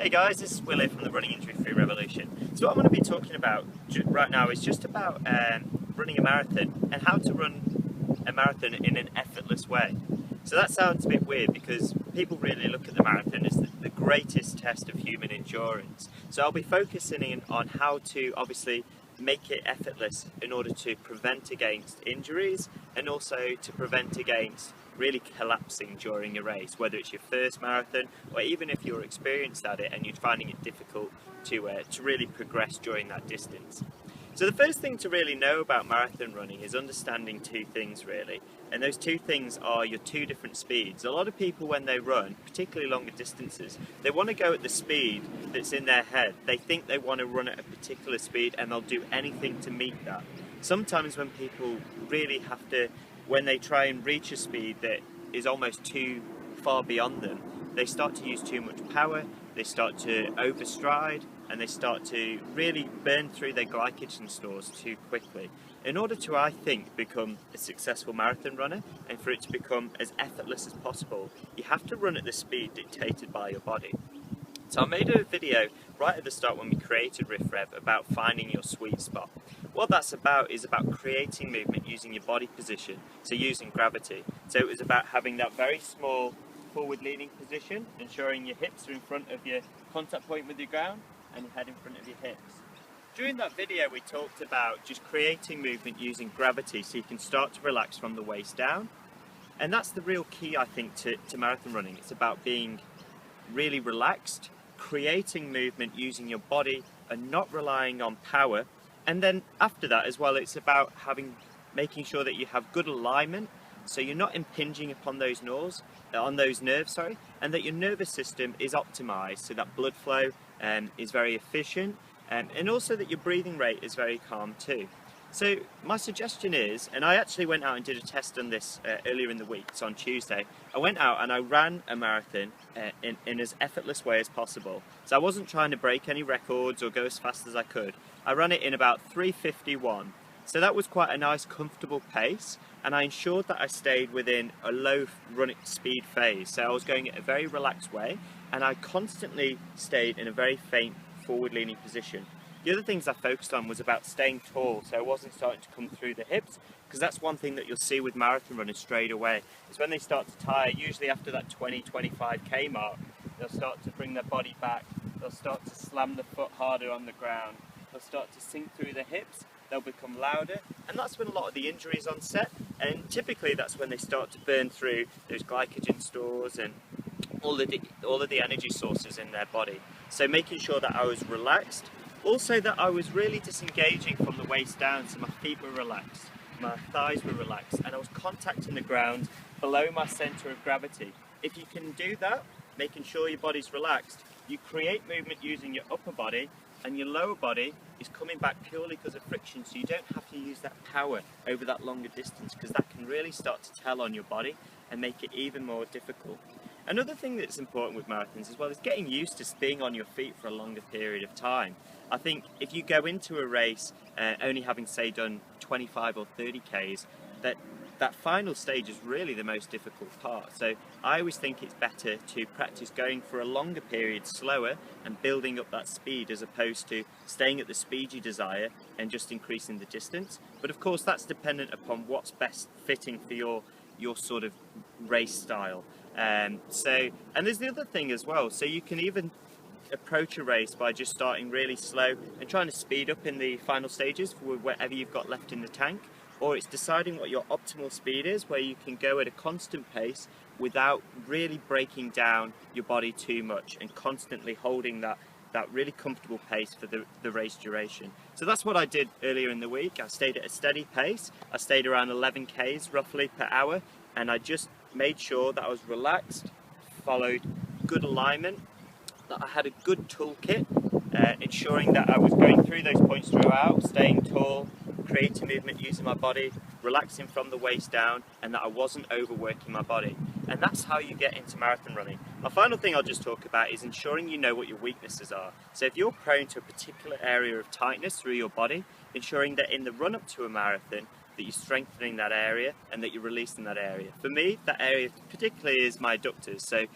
Hey guys, this is Willie from the Running Injury Free Revolution. So what I'm going to be talking about right now is just about running a marathon and how to run a marathon in an effortless way. So that sounds a bit weird because people really look at the marathon as the greatest test of human endurance. So I'll be focusing on how to obviously make it effortless in order to prevent against injuries and also to prevent against really collapsing during a race, whether it's your first marathon or even if you're experienced at it and you're finding it difficult to really progress during that distance. So the first thing to really know about marathon running is understanding two things really, and those two things are your two different speeds. A lot of people when they run, particularly longer distances, they want to go at the speed that's in their head. They think they want to run at a particular speed and they'll do anything to meet that. Sometimes when people really have to, when they try and reach a speed that is almost too far beyond them, they start to use too much power, they start to overstride, and they start to really burn through their glycogen stores too quickly. In order to, I think, become a successful marathon runner and for it to become as effortless as possible, you have to run at the speed dictated by your body. So I made a video right at the start when we created RIF REV about finding your sweet spot. What that's about is about creating movement using your body position, so using gravity. So it was about having that very small forward leaning position, ensuring your hips are in front of your contact point with your ground and your head in front of your hips. During that video we talked about just creating movement using gravity so you can start to relax from the waist down. And that's the real key, I think, to marathon running. It's about being really relaxed, creating movement using your body and not relying on power. And then after that as well, it's about making sure that you have good alignment, so you're not impinging upon those nerves, and that your nervous system is optimized so that blood flow is very efficient, and also that your breathing rate is very calm too. So my suggestion is, and I actually went out and did a test on this earlier in the week, so on Tuesday, I went out and I ran a marathon in as effortless way as possible. So I wasn't trying to break any records or go as fast as I could. I ran it in about 3:51. So that was quite a nice comfortable pace, and I ensured that I stayed within a low running speed phase. So I was going at a very relaxed way, and I constantly stayed in a very faint forward leaning position. The other things I focused on was about staying tall, so I wasn't starting to come through the hips, because that's one thing that you'll see with marathon runners straight away, is when they start to tire, usually after that 20-25k mark, they'll start to bring their body back, they'll start to slam the foot harder on the ground, they'll start to sink through the hips, they'll become louder, and that's when a lot of the injuries onset, and typically that's when they start to burn through those glycogen stores and all of the energy sources in their body. So making sure that I was relaxed, also that I was really disengaging from the waist down, so my feet were relaxed, my thighs were relaxed, and I was contacting the ground below my centre of gravity. If you can do that, making sure your body's relaxed, you create movement using your upper body, and your lower body is coming back purely because of friction, so you don't have to use that power over that longer distance, because that can really start to tell on your body and make it even more difficult. Another thing that's important with marathons as well is getting used to being on your feet for a longer period of time. I think if you go into a race only having, say, done 25 or 30 Ks, that final stage is really the most difficult part. So I always think it's better to practice going for a longer period slower and building up that speed, as opposed to staying at the speed you desire and just increasing the distance. But of course that's dependent upon what's best fitting for your sort of race style. And there's the other thing as well, so you can even approach a race by just starting really slow and trying to speed up in the final stages for whatever you've got left in the tank, or it's deciding what your optimal speed is, where you can go at a constant pace without really breaking down your body too much and constantly holding that really comfortable pace for the race duration. So that's what I did earlier in the week. I stayed at a steady pace. I stayed around 11 Ks roughly per hour, and I just made sure that I was relaxed, followed good alignment, that I had a good toolkit, ensuring that I was going through those points throughout, staying tall, creating movement using my body, relaxing from the waist down, and that I wasn't overworking my body. And that's how you get into marathon running. My final thing I'll just talk about is ensuring you know what your weaknesses are. So if you're prone to a particular area of tightness through your body, ensuring that in the run-up to a marathon that you're strengthening that area and that you're releasing that area. For me, that area particularly is my adductors. So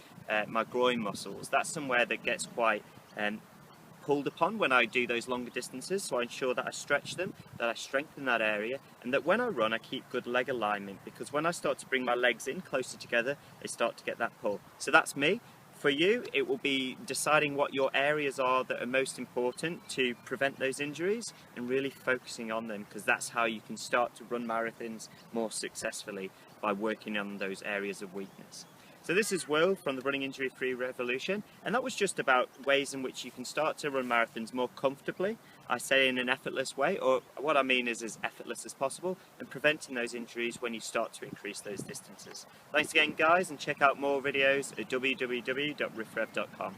my groin muscles. That's somewhere that gets quite pulled upon when I do those longer distances, so I ensure that I stretch them, that I strengthen that area, and that when I run I keep good leg alignment, because when I start to bring my legs in closer together, they start to get that pull. So that's me. For you, it will be deciding what your areas are that are most important to prevent those injuries and really focusing on them, because that's how you can start to run marathons more successfully, by working on those areas of weakness. So this is Will from the Running Injury Free Revolution, and that was just about ways in which you can start to run marathons more comfortably, I say in an effortless way, or what I mean is as effortless as possible, and preventing those injuries when you start to increase those distances. Thanks again guys, and check out more videos at www.rifrev.com.